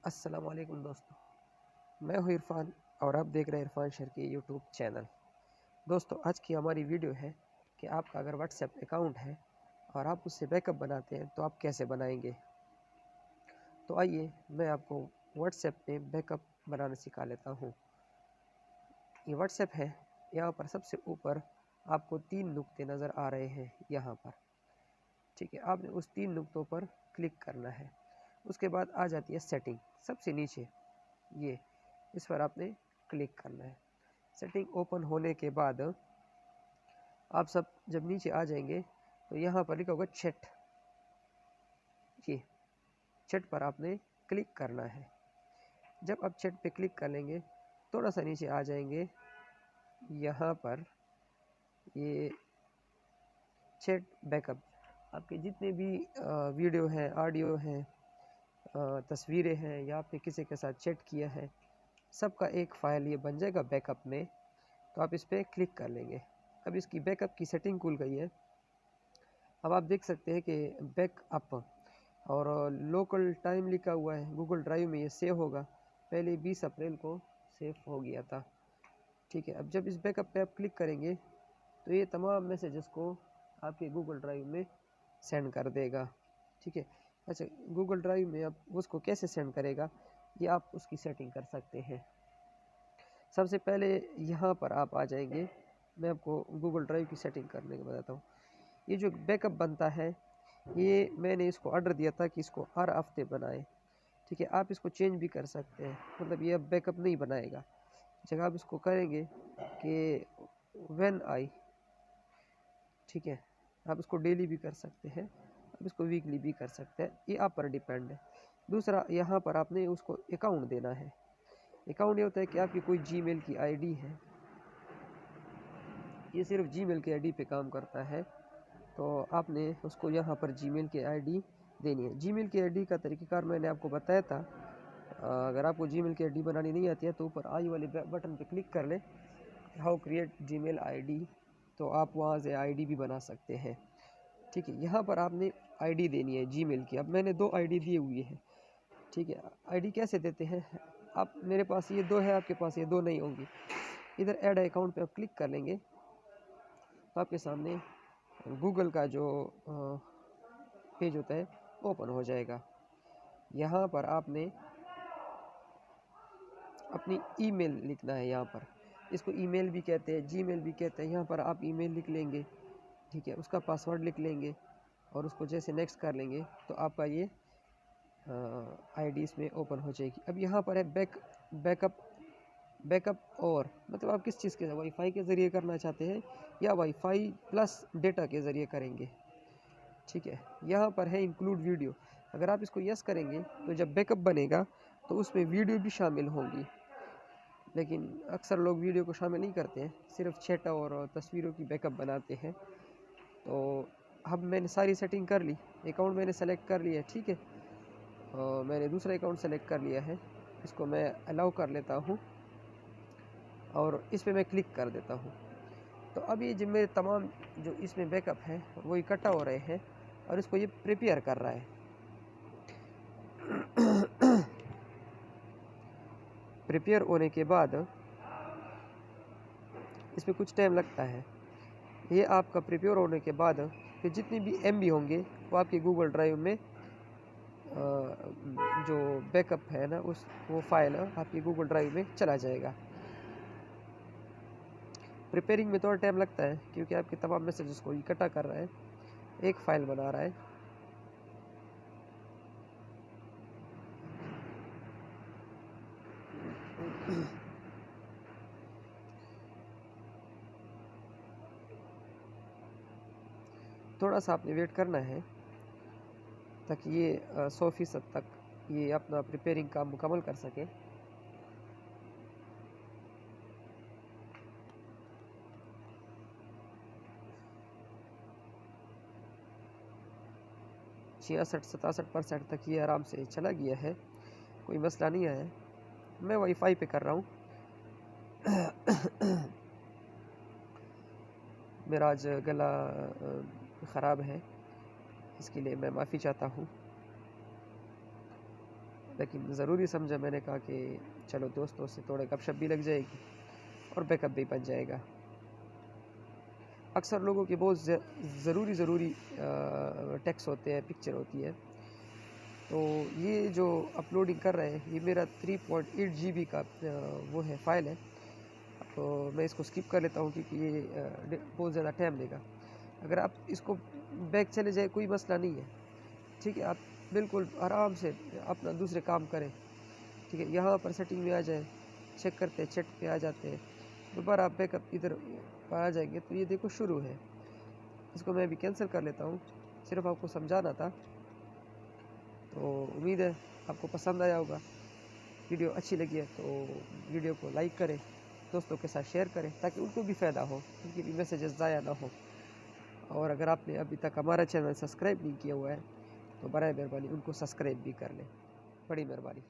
अस्सलाम वालेकुम दोस्तों, मैं हूँ इरफान और आप देख रहे हैं इरफान शेर के यूट्यूब चैनल। दोस्तों, आज की हमारी वीडियो है कि आपका अगर व्हाट्सएप अकाउंट है और आप उससे बैकअप बनाते हैं तो आप कैसे बनाएंगे। तो आइए मैं आपको व्हाट्सएप में बैकअप बनाना सिखा लेता हूँ। ये व्हाट्सएप है, यहाँ पर सबसे ऊपर आपको 3 नुक्ते नज़र आ रहे हैं यहाँ पर। ठीक है, आपने उस 3 नुक्तों पर क्लिक करना है। उसके बाद आ जाती है सेटिंग, सबसे नीचे ये, इस पर आपने क्लिक करना है। सेटिंग ओपन होने के बाद आप सब जब नीचे आ जाएंगे तो यहाँ पर लिखा होगा चैट। ये चैट पर आपने क्लिक करना है। जब आप चैट पे क्लिक कर लेंगे, थोड़ा सा नीचे आ जाएंगे, यहाँ पर ये चैट बैकअप, आपके जितने भी वीडियो हैं, ऑडियो हैं, तस्वीरें हैं या आपने किसी के साथ चैट किया है, सबका एक फ़ाइल ये बन जाएगा बैकअप में। तो आप इस पर क्लिक कर लेंगे। अब इसकी बैकअप की सेटिंग खुल गई है। अब आप देख सकते हैं कि बैकअप और लोकल टाइम लिखा हुआ है, गूगल ड्राइव में ये सेव होगा। पहले 20 अप्रैल को सेव हो गया था। ठीक है, अब जब इस बैकअप पे आप क्लिक करेंगे तो ये तमाम मैसेजेस को आपके गूगल ड्राइव में सेंड कर देगा। ठीक है, अच्छा, गूगल ड्राइव में आप उसको कैसे सेंड करेगा, ये आप उसकी सेटिंग कर सकते हैं। सबसे पहले यहाँ पर आप आ जाएंगे, मैं आपको गूगल ड्राइव की सेटिंग करने के बताता हूँ। ये जो बैकअप बनता है, ये मैंने इसको ऑर्डर दिया था कि इसको हर हफ्ते बनाए। ठीक है, आप इसको चेंज भी कर सकते हैं, मतलब ये अब बैकअप नहीं बनाएगा। जगह आप इसको करेंगे कि व्हेन आई, ठीक है, आप इसको डेली भी कर सकते हैं, आप इसको वीकली भी कर सकते हैं, ये आप पर डिपेंड है। दूसरा, यहाँ पर आपने उसको अकाउंट देना है। अकाउंट ये होता है कि आपकी कोई जीमेल की आईडी है, ये सिर्फ जीमेल की आईडी पे काम करता है। तो आपने उसको यहाँ पर जीमेल की आईडी देनी है। जीमेल की आईडी का तरीक़ाकार मैंने आपको बताया था। अगर आपको जीमेल की आईडी बनानी नहीं आती है तो ऊपर आई वाले बटन पे क्लिक कर लें, हाउ क्रिएट जीमेल आईडी, तो आप वहाँ से आईडी भी बना सकते हैं। ठीक है, यहाँ पर आपने आईडी देनी है जीमेल की। अब मैंने 2 आईडी दिए हुए हैं। ठीक है, आईडी कैसे देते हैं, आप, मेरे पास ये 2 है, आपके पास ये 2 नहीं होंगी। इधर ऐड अकाउंट पे आप क्लिक कर लेंगे तो आपके सामने गूगल का जो पेज होता है ओपन हो जाएगा। यहाँ पर आपने अपनी ईमेल लिखना है। यहाँ पर इसको ईमेल भी कहते हैं, जीमेल भी कहते हैं। यहाँ पर आप ईमेल लिख लेंगे, ठीक है, उसका पासवर्ड लिख लेंगे और उसको जैसे नेक्स्ट कर लेंगे तो आपका ये आईडी इसमें ओपन हो जाएगी। अब यहाँ पर है बैकअप और मतलब आप किस चीज़ के, वाईफाई के ज़रिए करना चाहते हैं या वाईफाई प्लस डेटा के ज़रिए करेंगे। ठीक है, यहाँ पर है इंक्लूड वीडियो। अगर आप इसको यस करेंगे तो जब बैकअप बनेगा तो उसमें वीडियो भी शामिल होंगी, लेकिन अक्सर लोग वीडियो को शामिल नहीं करते हैं, सिर्फ चैट और तस्वीरों की बैकअप बनाते हैं। तो अब मैंने सारी सेटिंग कर ली, अकाउंट मैंने सेलेक्ट कर लिया है। ठीक है, मैंने दूसरा अकाउंट सेलेक्ट कर लिया है, इसको मैं अलाउ कर लेता हूँ और इस पर मैं क्लिक कर देता हूँ। तो अब ये जो मेरे तमाम जो इसमें बैकअप है वो इकट्ठा हो रहे हैं और इसको ये प्रिपेयर कर रहा है। प्रिपेयर होने के बाद इसमें कुछ टाइम लगता है। ये आपका प्रिपेयर होने के बाद फिर जितनी भी एमबी होंगे वो आपके गूगल ड्राइव में जो बैकअप है ना, उस वो फाइल आपके गूगल ड्राइव में चला जाएगा। प्रिपेयरिंग में थोड़ा टाइम लगता है क्योंकि आपके तमाम मैसेजेस को इकट्ठा कर रहा है, एक फ़ाइल बना रहा है। थोड़ा सा आपने वेट करना है ताकि ये 100% तक ये अपना प्रिपेयरिंग काम मुकम्मल कर सके। छियासठ 67% तक ये आराम से चला गया है, कोई मसला नहीं आया है। मैं वाईफाई पे कर रहा हूँ। मेरा आज गला ख़राब है, इसके लिए मैं माफ़ी चाहता हूँ। लेकिन ज़रूरी समझा मैंने, कहा कि चलो दोस्तों से थोड़े गपशप भी लग जाएगी और बैकअप भी बन जाएगा। अक्सर लोगों के बहुत ज़रूरी टेक्स्ट होते हैं, पिक्चर होती है, तो ये जो अपलोडिंग कर रहे हैं ये मेरा 3.8 GB का वो है, फाइल है। तो मैं इसको स्किप कर लेता हूँ क्योंकि ये बहुत ज़्यादा टाइम लेगा। अगर आप इसको बैक चले जाए कोई मसला नहीं है, ठीक है, आप बिल्कुल आराम से अपना दूसरे काम करें, ठीक है। यहाँ पर सेटिंग में आ जाए, चेक करते हैं, चेट पे आ जाते हैं, दोबारा आप बैकअप इधर पर आ जाएंगे तो ये देखो शुरू है। इसको मैं अभी कैंसिल कर लेता हूँ, सिर्फ आपको समझाना था। तो उम्मीद है आपको पसंद आया होगा। वीडियो अच्छी लगी है तो वीडियो को लाइक करें, दोस्तों के साथ शेयर करें ताकि उनको भी फ़ायदा हो, उनके भी मैसेजेस ज़ाया ना हो। और अगर आपने अभी तक हमारा चैनल सब्सक्राइब नहीं किया हुआ है तो बराए मेहरबानी उनको सब्सक्राइब भी कर लें, बड़ी मेहरबानी।